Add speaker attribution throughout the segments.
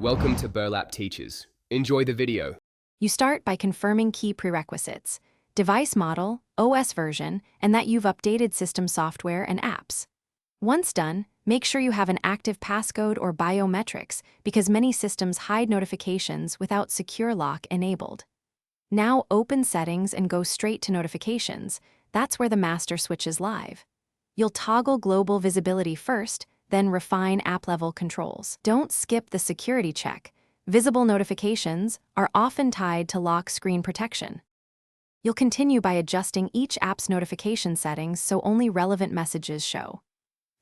Speaker 1: Welcome to Burlap Teachers. Enjoy the video.
Speaker 2: You start by confirming key prerequisites: device model, OS version, and that you've updated system software and apps. Once done, make sure you have an active passcode or biometrics because many systems hide notifications without Secure Lock enabled. Now open Settings and go straight to Notifications. That's where the master switch is live. You'll toggle global visibility first, then refine app-level controls. Don't skip the security check. Visible notifications are often tied to lock screen protection. You'll continue by adjusting each app's notification settings so only relevant messages show.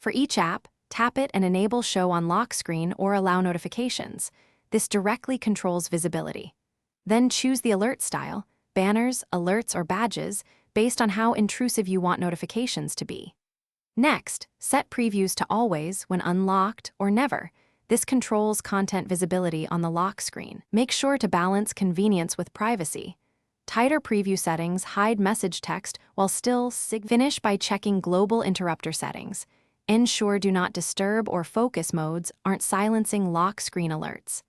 Speaker 2: For each app, tap it and enable Show on Lock Screen or Allow Notifications. This directly controls visibility. Then choose the alert style, banners, alerts, or badges, based on how intrusive you want notifications to be. Next, set previews to always when unlocked or never. This controls content visibility on the lock screen. Make sure to balance convenience with privacy. Tighter preview settings hide message text while still finish by checking global interrupter settings. Ensure Do Not Disturb or Focus modes aren't silencing lock screen alerts.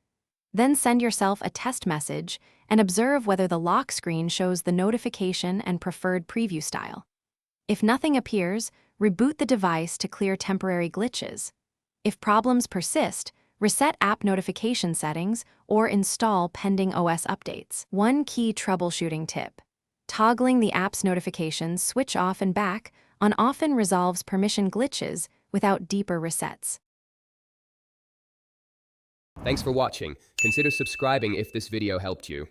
Speaker 2: Then send yourself a test message and observe whether the lock screen shows the notification and preferred preview style. If nothing appears, reboot the device to clear temporary glitches. If problems persist, reset app notification settings or install pending OS updates. One key troubleshooting tip: toggling the app's notifications switch off and back on often resolves permission glitches without deeper resets.
Speaker 1: Thanks for watching. Consider subscribing if this video helped you.